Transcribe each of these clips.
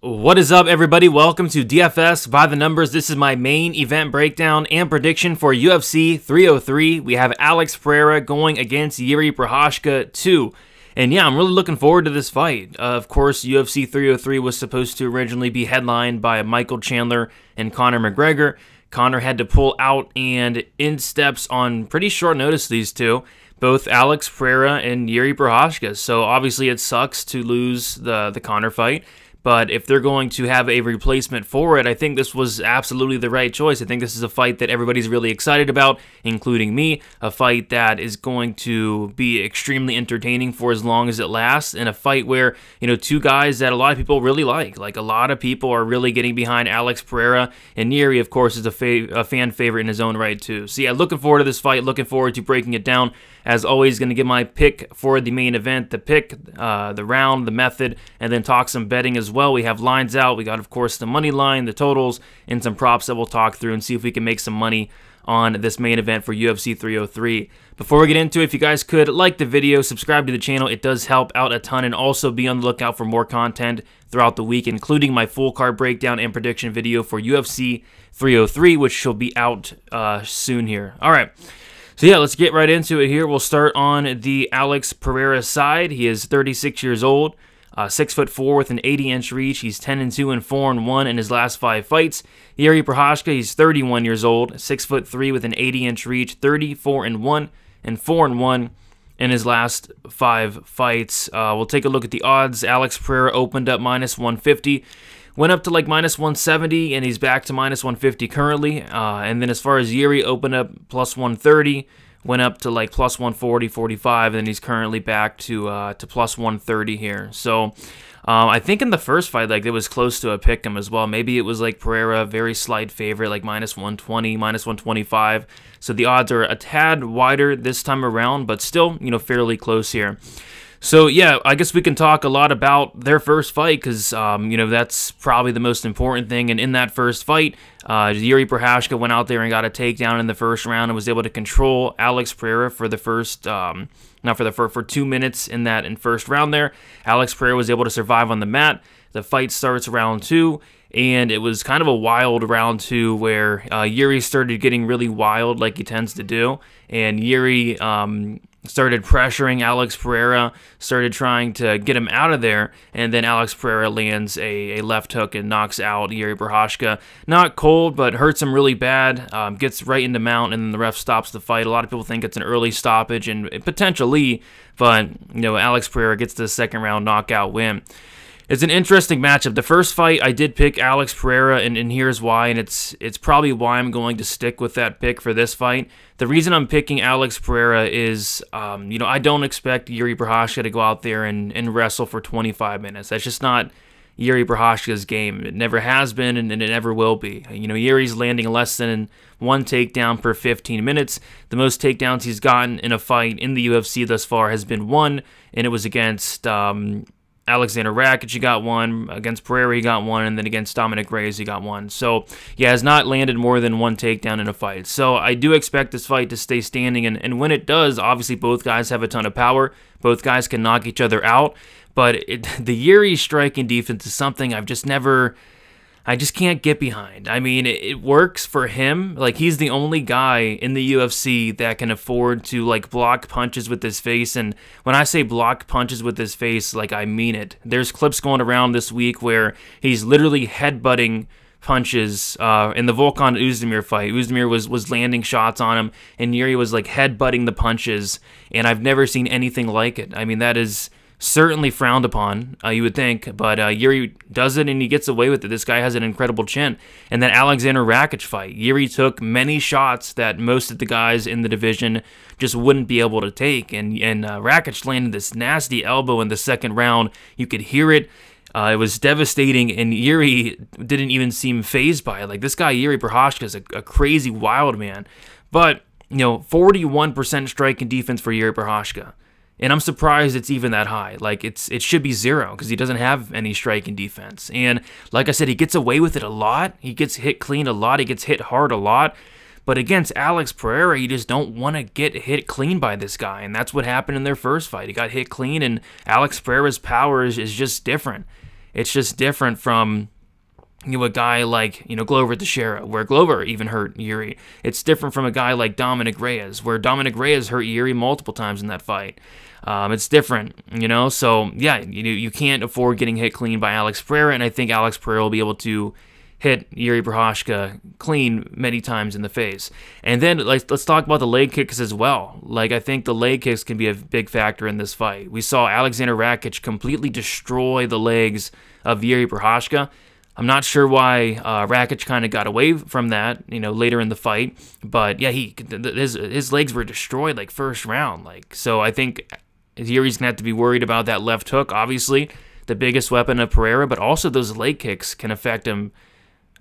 What is up, everybody? Welcome to DFS by the Numbers. This is my main event breakdown and prediction for UFC 303. We have Alex Pereira going against Jiri Prochazka 2. And yeah, I'm really looking forward to this fight. Of course, UFC 303 was supposed to originally be headlined by Michael Chandler and Conor McGregor. Conor had to pull out, and in steps on pretty short notice, these two, both Alex Pereira and Jiri Prochazka. So obviously it sucks to lose the Conor fight. But if they're going to have a replacement for it, I think this was absolutely the right choice. I think this is a fight that everybody's really excited about, including me. A fight that is going to be extremely entertaining for as long as it lasts. And a fight where, you know, two guys that a lot of people really like. Like, a lot of people are really getting behind Alex Pereira. And Jiri, of course, is a fan favorite in his own right, too. So yeah, looking forward to this fight. Looking forward to breaking it down. As always, going to give my pick for the main event, the pick, the round, the method, and then talk some betting as well. We have lines out. We got, of course, the money line, the totals, and some props that we'll talk through and see if we can make some money on this main event for UFC 303. Before we get into it, if you guys could like the video, subscribe to the channel. It does help out a ton, and also be on the lookout for more content throughout the week, including my full card breakdown and prediction video for UFC 303, which shall be out soon here. All right. So yeah, let's get right into it here. We'll start on the Alex Pereira side. He is 36 years old, 6'4" with an 80-inch reach. He's 10-2 and 4-1 in his last 5 fights. Jiri Prochazka, he's 31 years old, 6'3" with an 80-inch reach, 34-1 and 4-1 in his last 5 fights. We'll take a look at the odds. Alex Pereira opened up -150. Went up to like -170, and he's back to -150 currently. And then as far as Jiri, opened up +130, went up to like +140, 45, and then he's currently back to +130 here. So I think in the first fight, like, it was close to a pick'em as well. Maybe it was like Pereira, very slight favorite, like -120, -125. So the odds are a tad wider this time around, but still, you know, fairly close here. So yeah, I guess we can talk a lot about their first fight because, you know, that's probably the most important thing. And in that first fight, Jiri Prochazka went out there and got a takedown in the first round and was able to control Alex Pereira for the first, for 2 minutes in first round there. Alex Pereira was able to survive on the mat. The fight starts round 2. And it was kind of a wild round 2 where Jiri started getting really wild like he tends to do. And Jiri started pressuring Alex Pereira, started trying to get him out of there, and then Alex Pereira lands a left hook and knocks out Jiri Prochazka. Not cold, but hurts him really bad, gets right into mount, and then the ref stops the fight. A lot of people think it's an early stoppage, and potentially, but, you know, Alex Pereira gets the second round knockout win. It's an interesting matchup. The first fight, I did pick Alex Pereira, and here's why, and it's probably why I'm going to stick with that pick for this fight. The reason I'm picking Alex Pereira is, you know, I don't expect Jiri Prochazka to go out there and wrestle for 25 minutes. That's just not Jiri Prochazka's game. It never has been, and it never will be. You know, Jiri's landing less than 1 takedown per 15 minutes. The most takedowns he's gotten in a fight in the UFC thus far has been 1, and it was against Alexander Rakic, he got 1. Against Pereira, he got 1. And then against Dominic Reyes, he got 1. So, yeah, has not landed more than 1 takedown in a fight. So, I do expect this fight to stay standing. And when it does, obviously, both guys have a ton of power. Both guys can knock each other out. But the Jiri striking defense is something I just can't get behind. I mean, it works for him. Like, he's the only guy in the UFC that can afford to, like, block punches with his face. And when I say block punches with his face, like, I mean it. There's clips going around this week where he's literally headbutting punches in the Volkan Oezdemir fight. Oezdemir was landing shots on him, and Jiri was, like, headbutting the punches. And I've never seen anything like it. I mean, that is certainly frowned upon, you would think, but Jiri does it and he gets away with it. This guy has an incredible chin. And that Alexander Rakic fight, Jiri took many shots that most of the guys in the division just wouldn't be able to take, and Rakic landed this nasty elbow in the second round. You could hear it. It was devastating, and Jiri didn't even seem fazed by it. Like, this guy, Jiri Prochazka, is a crazy wild man. But, you know, 41% striking defense for Jiri Prochazka. And I'm surprised it's even that high. Like, it should be 0 because he doesn't have any striking defense. And like I said, he gets away with it a lot. He gets hit clean a lot. He gets hit hard a lot. But against Alex Pereira, you just don't want to get hit clean by this guy. And that's what happened in their first fight. He got hit clean, and Alex Pereira's power is just different. It's just different from a guy like, Glover Teixeira, where Glover even hurt Jiri. It's different from a guy like Dominic Reyes, where Dominic Reyes hurt Jiri multiple times in that fight. It's different, So, yeah, you can't afford getting hit clean by Alex Pereira, and I think Alex Pereira will be able to hit Jiri Prochazka clean many times in the face. And then let's talk about the leg kicks as well. I think the leg kicks can be a big factor in this fight. We saw Alexander Rakic completely destroy the legs of Jiri Prochazka. I'm not sure why Rakic kind of got away from that, later in the fight. But yeah, his legs were destroyed first round. So I think Jiri's gonna have to be worried about that left hook. Obviously, the biggest weapon of Pereira, but also those leg kicks can affect him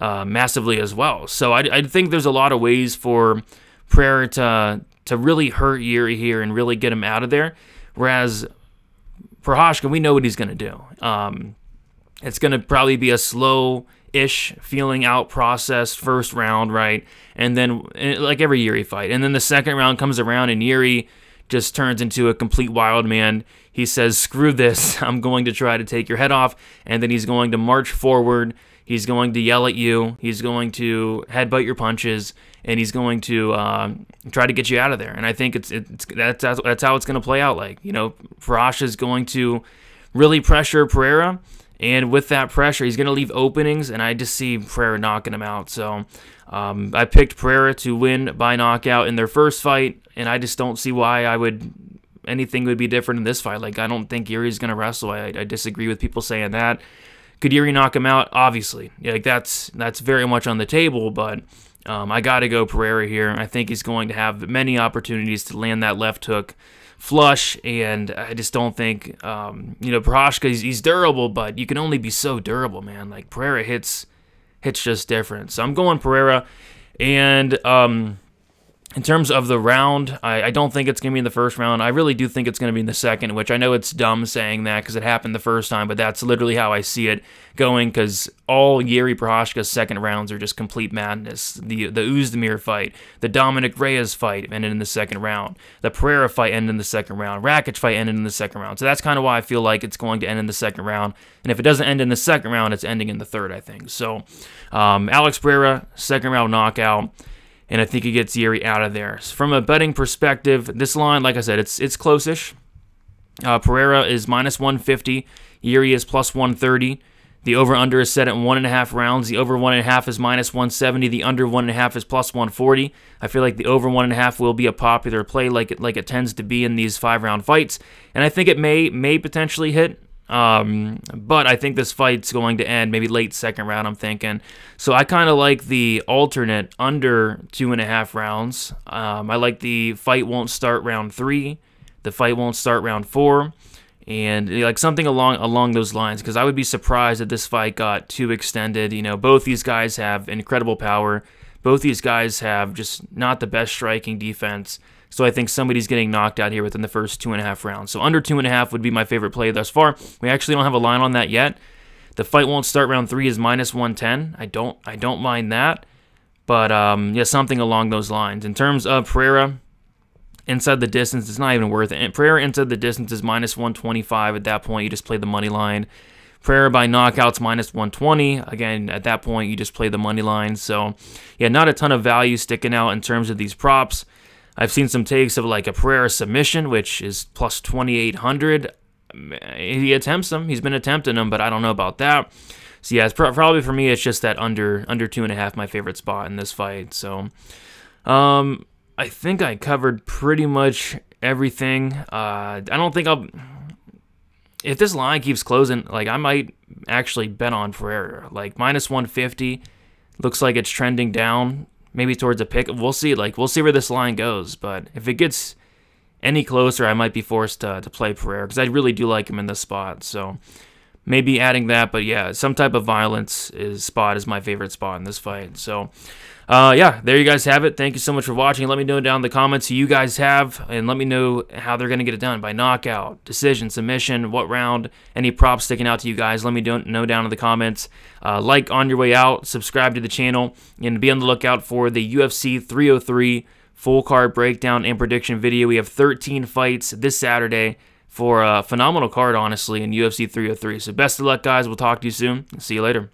massively as well. So I think there's a lot of ways for Pereira to really hurt Jiri here and really get him out of there. Whereas Prochazka, we know what he's gonna do. It's going to probably be a slow-ish feeling out process first round, right? And then, like every Jiri fight. And then the second round comes around and Jiri just turns into a complete wild man. He says, screw this, I'm going to try to take your head off. And then he's going to march forward. He's going to yell at you. He's going to headbutt your punches. And he's going to try to get you out of there. And I think that's how it's going to play out. Prochazka is going to really pressure Pereira. And with that pressure, he's going to leave openings, and I just see Pereira knocking him out. So I picked Pereira to win by knockout in their first fight, and I just don't see why anything would be different in this fight. I don't think Jiri's going to wrestle. I disagree with people saying that. Could Jiri knock him out? Obviously. That's very much on the table, but I got to go Pereira here. I think he's going to have many opportunities to land that left hook flush, and I just don't think, Prochazka, he's durable, but you can only be so durable, man. Pereira hits just different. So I'm going Pereira, and in terms of the round, I don't think it's going to be in the first round. I really do think it's going to be in the second, which I know it's dumb saying that because it happened the first time, but that's literally how I see it going, because all Jiri Prochazka's second rounds are just complete madness. The Özdemir fight, the Dominic Reyes fight ended in the second round. The Pereira fight ended in the second round. Rakic fight ended in the second round. So that's kind of why I feel like it's going to end in the second round. And if it doesn't end in the second round, it's ending in the third, I think. So Alex Pereira, second round knockout. And I think he gets Jiri out of there. So from a betting perspective, this line, like I said, it's close-ish. Pereira is -150. Jiri is +130. The over-under is set at 1.5 rounds. The over 1.5 is -170. The under 1.5 is +140. I feel like the over 1.5 will be a popular play like it tends to be in these 5-round fights. And I think it may potentially hit. But I think this fight's going to end maybe late second round, I'm thinking. So I kind of like the alternate under 2.5 rounds. I like the fight won't start round 3. The fight won't start round 4. And something along those lines, because I would be surprised if this fight got too extended. Both these guys have incredible power. Both these guys have just not the best striking defense. So I think somebody's getting knocked out here within the first 2.5 rounds. So under 2.5 would be my favorite play thus far. We actually don't have a line on that yet. The fight won't start round 3 is -110. I don't mind that. But yeah, something along those lines. In terms of Pereira, inside the distance, it's not even worth it. And Pereira inside the distance is -125. At that point, you just play the money line. Pereira by knockouts -120. Again, at that point, you just play the money line. So yeah, not a ton of value sticking out in terms of these props. I've seen some takes of a Pereira submission, which is +2,800. He attempts them. He's been attempting them, but I don't know about that. So yeah, it's probably for me, it's just that under 2.5, my favorite spot in this fight. So I think I covered pretty much everything. I don't think if this line keeps closing, I might actually bet on Pereira. -150 looks like it's trending down. Maybe towards a pick. We'll see. We'll see where this line goes. But if it gets any closer, I might be forced to play Pereira, because I really do like him in this spot. So maybe adding that. But yeah, some type of violence spot is my favorite spot in this fight. So yeah, there you guys have it. Thank you so much for watching. Let me know down in the comments who you guys have, and let me know how they're going to get it done, by knockout, decision, submission, what round, any props sticking out to you guys. Let me know down in the comments. Like on your way out, subscribe to the channel, and be on the lookout for the UFC 303 full card breakdown and prediction video. We have 13 fights this Saturday, for a phenomenal card, honestly, in UFC 303. So best of luck, guys. We'll talk to you soon. See you later.